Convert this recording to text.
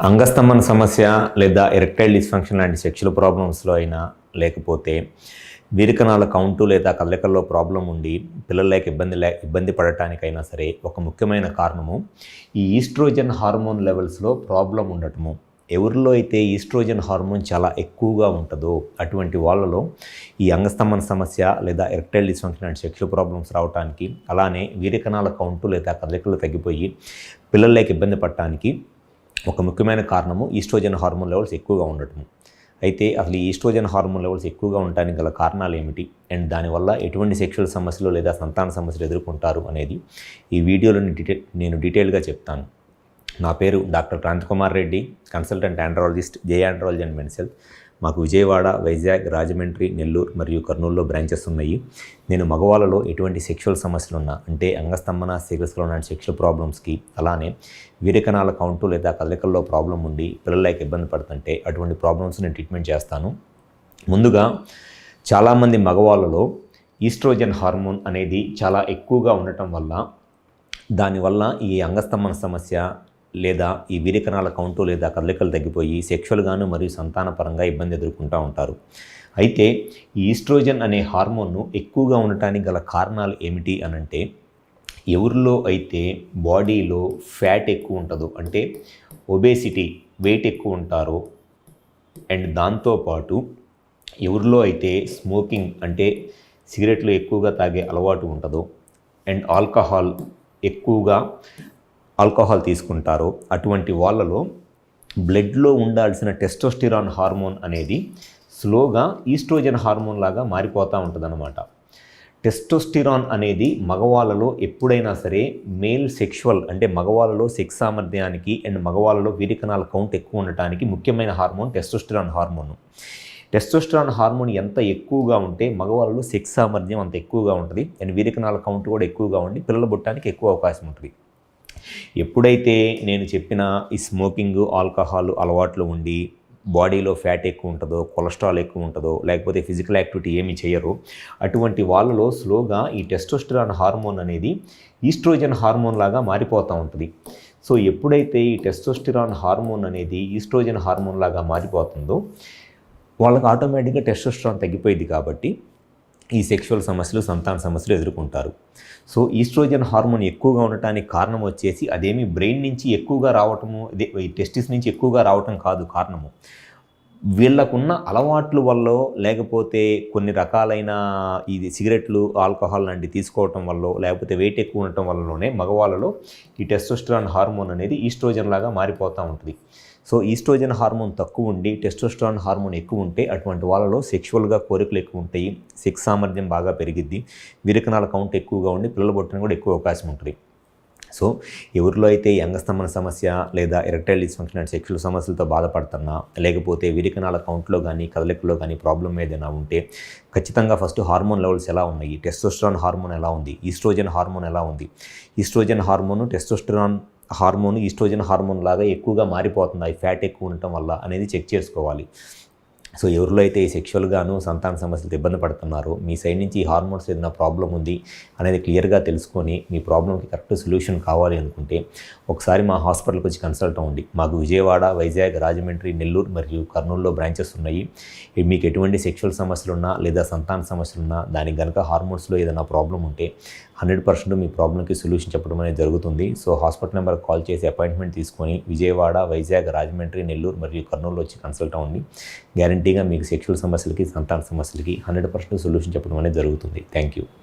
అంగస్తంభన సమస్య లేదా erectile dysfunction లాంటి సెక్షువల్ ప్రాబ్లమ్స్లో అయినా లేకపోతే వీరికణాల కౌంటు లేదా కదలికల్లో ప్రాబ్లం ఉండి పిల్లలకి ఇబ్బంది పడటానికైనా సరే ఒక ముఖ్యమైన కారణము ఈ ఈస్ట్రోజన్ హార్మోన్ లెవెల్స్లో ప్రాబ్లం ఉండటము. ఎవరిలో అయితే ఈస్ట్రోజన్ హార్మోన్ చాలా ఎక్కువగా ఉంటుందో అటువంటి వాళ్ళలో ఈ అంగస్తంభన సమస్య లేదా ఎరెక్టైల్ డిస్ఫంక్షన్ లాంటి సెక్షువల్ ప్రాబ్లమ్స్ రావడానికి, అలానే వీరికణాల కౌంటు లేదా కదలికలు తగ్గిపోయి పిల్లలకి ఇబ్బంది పడటానికి ఒక ముఖ్యమైన కారణము ఈస్ట్రోజన్ హార్మోన్ లెవెల్స్ ఎక్కువగా ఉండటం. అయితే అసలు ఈ ఈస్ట్రోజన్ హార్మోన్ లెవెల్స్ ఎక్కువగా ఉండటానికి గల కారణాలు ఏమిటి అండ్ దానివల్ల ఎటువంటి సెక్షువల్ సమస్యలు లేదా సంతాన సమస్యలు ఎదుర్కొంటారు అనేది ఈ వీడియోలో నేను డీటెయిల్గా చెప్తాను. నా పేరు doctor Kranthikumar Reddy, consultant andrologist, J andrology and men's health. మాకు విజయవాడ, వైజాగ్, రాజమండ్రి, నెల్లూరు మరియు కర్నూలులో బ్రాంచెస్ ఉన్నాయి. నేను మగవాళ్ళలో ఎటువంటి సెక్షువల్ సమస్యలు ఉన్నా అంటే అంగస్తంభన సీరియస్లో ఉన్న సెక్షువల్ ప్రాబ్లమ్స్కి, అలానే వీరికణాల కౌంటు లేదా కదలికల్లో ప్రాబ్లం ఉండి పిల్లలకి ఇబ్బంది పడుతుంటే అటువంటి ప్రాబ్లమ్స్ నేను ట్రీట్మెంట్ చేస్తాను. ముందుగా చాలామంది మగవాళ్ళలో ఈస్ట్రోజన్ హార్మోన్ అనేది చాలా ఎక్కువగా ఉండటం వల్ల దానివల్ల ఈ అంగస్తంభన సమస్య లేదా ఈ వీరికణాల కౌంటు లేదా కదలికలు తగ్గిపోయి సెక్షువల్గాను మరియు సంతానపరంగా ఇబ్బంది ఎదుర్కొంటూ ఉంటారు. అయితే ఈ ఈస్ట్రోజన్ అనే హార్మోన్ను ఎక్కువగా ఉండటానికి గల కారణాలు ఏమిటి అనంటే, ఎవరిలో అయితే బాడీలో ఫ్యాట్ ఎక్కువ ఉంటుందో అంటే ఒబేసిటీ, వెయిట్ ఎక్కువ ఉంటారో అండ్ దాంతోపాటు ఎవరిలో అయితే స్మోకింగ్ అంటే సిగరెట్లు ఎక్కువగా తాగే అలవాటు ఉంటుందో అండ్ ఎక్కువగా ఆల్కహాల్ తీసుకుంటారో అటువంటి వాళ్ళలో బ్లడ్లో ఉండాల్సిన టెస్టోస్టిరాన్ హార్మోన్ అనేది స్లోగా ఈస్ట్రోజన్ హార్మోన్ లాగా మారిపోతూ ఉంటుందన్నమాట. టెస్టోస్టిరాన్ అనేది మగవాళ్ళలో ఎప్పుడైనా సరే మేల్ సెక్షువల్ అంటే మగవాళ్ళలో సెక్స్ సామర్థ్యానికి అండ్ మగవాళ్ళలో వీరికణాల కౌంట్ ఎక్కువ ఉండటానికి ముఖ్యమైన hormone testosterone hormone. Testosterone hormone ఎంత ఎక్కువగా ఉంటే మగవాళ్ళలో సెక్స్ సామర్థ్యం అంత ఎక్కువగా ఉంటుంది అండ్ వీరికణాల కౌంట్ కూడా ఎక్కువగా ఉండి పిల్లలు పుట్టడానికి ఎక్కువ అవకాశం ఉంటుంది. ఎప్పుడైతే నేను చెప్పిన ఈ స్మోకింగ్, ఆల్కహాల్ అలవాట్లు ఉండి బాడీలో ఫ్యాట్ ఎక్కువ ఉంటుందో, కొలెస్ట్రాల్ ఎక్కువ ఉంటుందో, లేకపోతే ఫిజికల్ యాక్టివిటీ ఏమి చేయరో అటువంటి వాళ్ళలో స్లోగా ఈ టెస్టోస్టిరాన్ హార్మోన్ అనేది ఈస్ట్రోజన్ హార్మోన్ లాగా మారిపోతూ ఉంటుంది. సో ఎప్పుడైతే ఈ టెస్టోస్టిరాన్ హార్మోన్ అనేది ఈస్ట్రోజన్ హార్మోన్ లాగా మారిపోతుందో వాళ్ళకి ఆటోమేటిక్గా టెస్టోస్టెరాన్ తగ్గిపోయింది కాబట్టి ఈ సెక్షువల్ సమస్యలు, సంతాన సమస్యలు ఎదుర్కొంటారు. సో ఈస్ట్రోజన్ హార్మోన్ ఎక్కువగా ఉండటానికి కారణం వచ్చేసి అదేమి బ్రెయిన్ నుంచి ఎక్కువగా రావటము, ఈ టెస్టిస్ నుంచి ఎక్కువగా రావటం కాదు కారణము. వీళ్ళకున్న అలవాట్ల వల్ల లేకపోతే కొన్ని రకాలైన ఇది సిగరెట్లు, ఆల్కహాల్ లాంటివి తీసుకోవటం వల్ల లేకపోతే వెయిట్ ఎక్కువ ఉండటం వల్లనే మగవాళ్ళలో ఈ టెస్టోస్టెరాన్ హార్మోన్ అనేది ఈస్ట్రోజన్ లాగా మారిపోతూ ఉంటుంది. సో ఈస్ట్రోజన్ హార్మోన్ తక్కువ ఉండి టెస్టోస్టెరాన్ హార్మోన్ ఎక్కువ ఉంటే అటువంటి వాళ్ళలో సెక్షువల్గా కోరికలు ఎక్కువ ఉంటాయి, సెక్స్ సామర్థ్యం బాగా పెరిగిద్ది, వీరికణాల కౌంట్ ఎక్కువగా ఉండి పిల్లలు పుట్టడానికి కూడా ఎక్కువ అవకాశం ఉంటుంది. సో ఎవరిలో అయితే ఈ అంగస్తంభన సమస్య లేదా ఎరెక్టైల్ డిస్ఫంక్షన్ అండ్ సెక్షువల్ సమస్యలతో బాధపడుతున్నా, లేకపోతే వీరికణాల కౌంట్లో కానీ కదలికల్లో కానీ ప్రాబ్లం ఏదైనా ఉంటే ఖచ్చితంగా ఫస్ట్ హార్మోన్ లెవెల్స్ ఎలా ఉన్నాయి, టెస్టోస్టెరాన్ హార్మోన్ ఎలా ఉంది, ఈస్ట్రోజన్ హార్మోన్ ఎలా ఉంది, oestrogen hormone testosterone hormone oestrogen hormone లాగా ఎక్కువగా మారిపోతుంది ఈ ఫ్యాట్ ఎక్కువ ఉండటం వల్ల అనేది చెక్ చేసుకోవాలి. సో ఎవరిలో అయితే ఈ సెక్షువల్గాను సంతాన సమస్యలతో ఇబ్బంది పడుతున్నారో మీ సైడ్ నుంచి ఈ హార్మోన్స్ ఏదైనా ప్రాబ్లం ఉంది అనేది క్లియర్గా తెలుసుకొని మీ ప్రాబ్లంకి కరెక్ట్ సొల్యూషన్ కావాలి అనుకుంటే ఒకసారి మా హాస్పిటల్కి వచ్చి కన్సల్ట్ అవ్వండి. మాకు విజయవాడ, వైజాగ్, రాజమండ్రి, నెల్లూరు మరియు కర్నూలులో బ్రాంచెస్ ఉన్నాయి. మీకు ఎటువంటి సెక్షువల్ సమస్యలు ఉన్నా లేదా సంతాన సమస్యలు ఉన్నా దానికి కనుక హార్మోన్స్లో ఏదైనా ప్రాబ్లం ఉంటే 100% మీ ప్రాబ్లంకి సొల్యూషన్ చెప్పడం అనేది జరుగుతుంది. సో హాస్పిటల్ నెంబర్కి కాల్ చేసి అపాయింట్మెంట్ తీసుకొని విజయవాడ, వైజాగ్, రాజమండ్రి, నెల్లూరు మరియు కర్నూలులో వచ్చి కన్సల్ట్ అవ్వండి. గ్యారంటీగా మీకు సెక్షువల్ సమస్యలకి, సంతాన సమస్యలకి 100% సొల్యూషన్ చెప్పడం అనేది జరుగుతుంది. Thank you.